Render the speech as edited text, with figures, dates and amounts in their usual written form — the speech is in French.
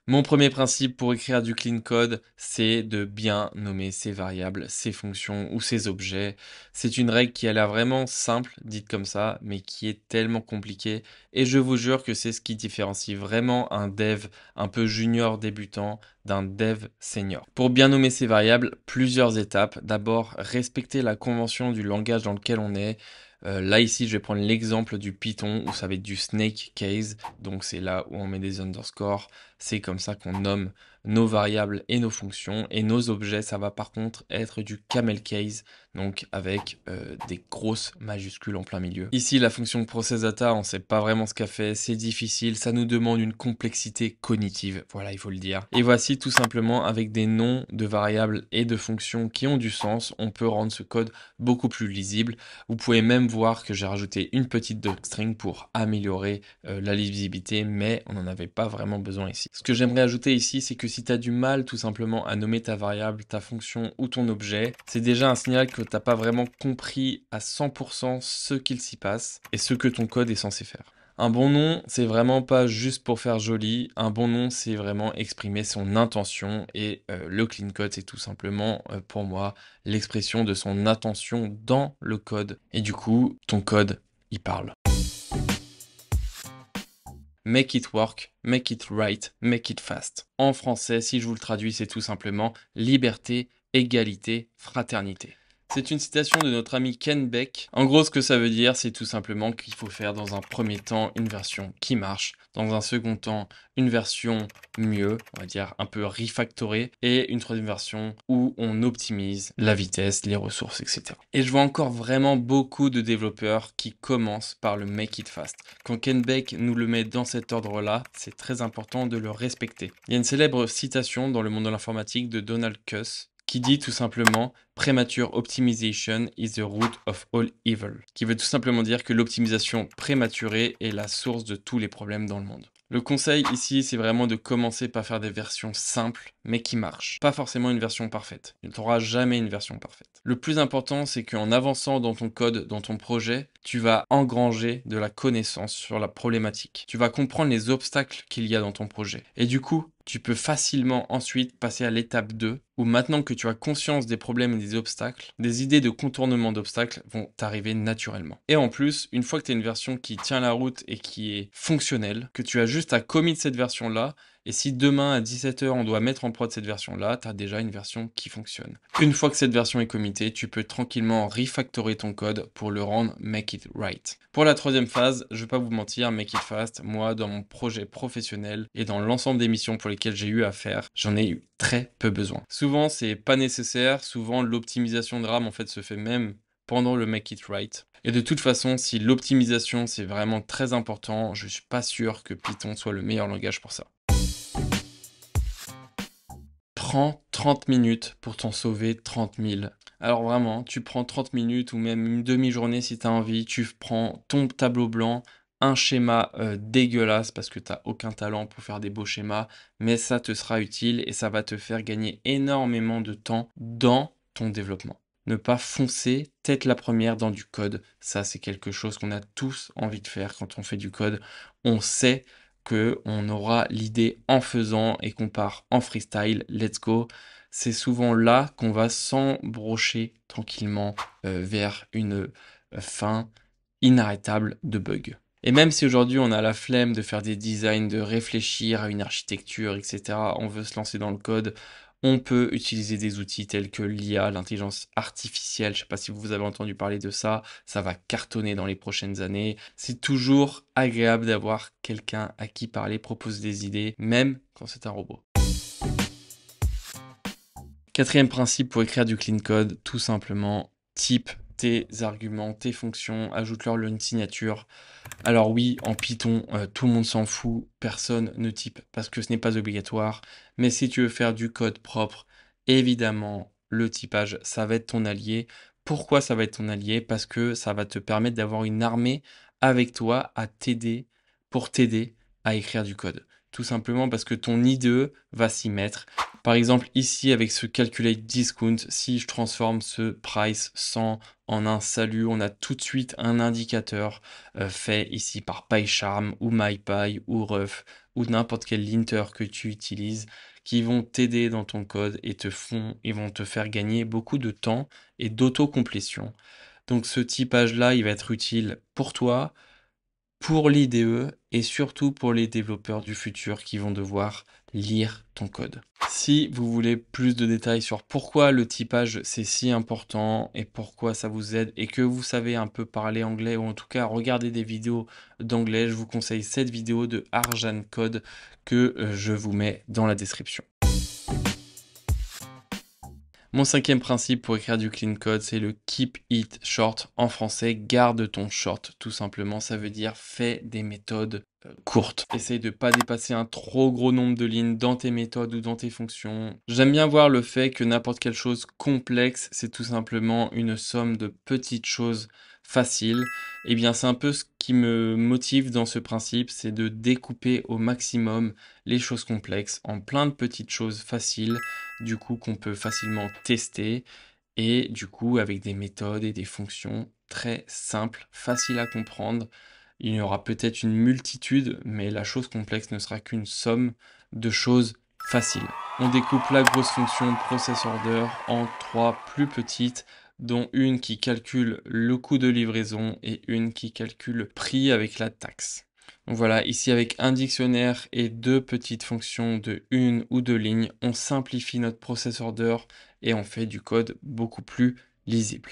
Mon premier principe pour écrire du clean code, c'est de bien nommer ses variables, ses fonctions ou ses objets. C'est une règle qui a l'air vraiment simple, dite comme ça, mais qui est tellement compliquée. Et je vous jure que c'est ce qui différencie vraiment un dev un peu junior débutant d'un dev senior. Pour bien nommer ses variables, plusieurs étapes. D'abord, respecter la convention du langage dans lequel on est. Là ici, je vais prendre l'exemple du Python où ça va être du snake case. Donc c'est là où on met des underscores. C'est comme ça qu'on nomme nos variables et nos fonctions. Et nos objets, ça va par contre être du camel case, donc avec des grosses majuscules en plein milieu. Ici, la fonction process data, on ne sait pas vraiment ce qu'elle fait, c'est difficile, ça nous demande une complexité cognitive, voilà, il faut le dire. Et voici tout simplement avec des noms de variables et de fonctions qui ont du sens, on peut rendre ce code beaucoup plus lisible. Vous pouvez même voir que j'ai rajouté une petite docstring pour améliorer la lisibilité, mais on n'en avait pas vraiment besoin ici. Ce que j'aimerais ajouter ici, c'est que si tu as du mal tout simplement à nommer ta variable, ta fonction ou ton objet, c'est déjà un signal que tu n'as pas vraiment compris à 100% ce qu'il s'y passe et ce que ton code est censé faire. Un bon nom, c'est vraiment pas juste pour faire joli. Un bon nom, c'est vraiment exprimer son intention. Et le clean code, c'est tout simplement, pour moi, l'expression de son intention dans le code. Et du coup, ton code, il parle. Make it work, make it right, make it fast. En français, si je vous le traduis, c'est tout simplement liberté, égalité, fraternité. C'est une citation de notre ami Ken Beck. En gros, ce que ça veut dire, c'est tout simplement qu'il faut faire dans un premier temps une version qui marche, dans un second temps une version mieux, on va dire un peu refactorée, et une troisième version où on optimise la vitesse, les ressources, etc. Et je vois encore vraiment beaucoup de développeurs qui commencent par le make it fast. Quand Ken Beck nous le met dans cet ordre-là, c'est très important de le respecter. Il y a une célèbre citation dans le monde de l'informatique de Donald Kuss qui dit tout simplement Premature optimization is the root of all evil, qui veut tout simplement dire que l'optimisation prématurée est la source de tous les problèmes dans le monde. Le conseil ici, c'est vraiment de commencer par faire des versions simples, mais qui marchent. Pas forcément une version parfaite. Il n'aura jamais une version parfaite. Le plus important, c'est qu'en avançant dans ton code, dans ton projet, tu vas engranger de la connaissance sur la problématique. Tu vas comprendre les obstacles qu'il y a dans ton projet. Et du coup, tu peux facilement ensuite passer à l'étape 2, où maintenant que tu as conscience des problèmes et des obstacles, des idées de contournement d'obstacles vont t'arriver naturellement. Et en plus, une fois que tu as une version qui tient la route et qui est fonctionnelle, que tu as juste à commit cette version-là, et si demain à 17h on doit mettre en prod cette version-là, tu as déjà une version qui fonctionne. Une fois que cette version est committée, tu peux tranquillement refactorer ton code pour le rendre make it right. Pour la troisième phase, je vais pas vous mentir, make it fast, moi dans mon projet professionnel et dans l'ensemble des missions pour lesquelles j'ai eu à faire, j'en ai eu très peu besoin. Souvent c'est pas nécessaire, souvent l'optimisation de RAM en fait se fait même pendant le make it right. Et de toute façon, si l'optimisation c'est vraiment très important, je suis pas sûr que Python soit le meilleur langage pour ça. Prends 30 minutes pour t'en sauver 30 000. Alors vraiment, tu prends 30 minutes ou même une demi-journée si tu as envie, tu prends ton tableau blanc, un schéma dégueulasse parce que tu n'as aucun talent pour faire des beaux schémas, mais ça te sera utile et ça va te faire gagner énormément de temps dans ton développement. Ne pas foncer tête la première dans du code, ça c'est quelque chose qu'on a tous envie de faire quand on fait du code. On sait qu'on aura l'idée en faisant et qu'on part en freestyle, let's go. C'est souvent là qu'on va s'embrocher tranquillement vers une fin inarrêtable de bugs. Et même si aujourd'hui on a la flemme de faire des designs, de réfléchir à une architecture, etc., on veut se lancer dans le code, on peut utiliser des outils tels que l'IA, l'intelligence artificielle. Je ne sais pas si vous avez entendu parler de ça. Ça va cartonner dans les prochaines années. C'est toujours agréable d'avoir quelqu'un à qui parler, proposer des idées, même quand c'est un robot. Quatrième principe pour écrire du clean code, tout simplement, type tes arguments, tes fonctions, ajoute-leur une signature. Alors oui, en Python, tout le monde s'en fout, personne ne type parce que ce n'est pas obligatoire. Mais si tu veux faire du code propre, évidemment, le typage, ça va être ton allié. Pourquoi ça va être ton allié? Parce que ça va te permettre d'avoir une armée avec toi à t'aider, pour t'aider à écrire du code. Tout simplement parce que ton IDE va s'y mettre. Par exemple, ici, avec ce calculate discount, si je transforme ce price 100 en un salut, on a tout de suite un indicateur fait ici par PyCharm ou MyPy ou Ref ou n'importe quel linter que tu utilises qui vont t'aider dans ton code et vont te faire gagner beaucoup de temps et d'autocomplétion. Donc ce typage-là, il va être utile pour toi, pour l'IDE et surtout pour les développeurs du futur qui vont devoir lire ton code. Si vous voulez plus de détails sur pourquoi le typage c'est si important et pourquoi ça vous aide et que vous savez un peu parler anglais ou en tout cas regarder des vidéos d'anglais, je vous conseille cette vidéo de Arjan Code que je vous mets dans la description. Mon cinquième principe pour écrire du clean code, c'est le keep it short. En français, garde ton short. Tout simplement, ça veut dire fais des méthodes courtes. Essaye de pas dépasser un trop gros nombre de lignes dans tes méthodes ou dans tes fonctions. J'aime bien voir le fait que n'importe quelle chose complexe, c'est tout simplement une somme de petites choses faciles. Eh bien, c'est un peu ce qui me motive dans ce principe, c'est de découper au maximum les choses complexes en plein de petites choses faciles, du coup qu'on peut facilement tester et du coup avec des méthodes et des fonctions très simples, faciles à comprendre. Il y aura peut-être une multitude, mais la chose complexe ne sera qu'une somme de choses faciles. On découpe la grosse fonction process order en 3 plus petites, dont une qui calcule le coût de livraison et une qui calcule le prix avec la taxe. Donc voilà, ici avec un dictionnaire et 2 petites fonctions de 1 ou 2 lignes, on simplifie notre process order et on fait du code beaucoup plus lisible.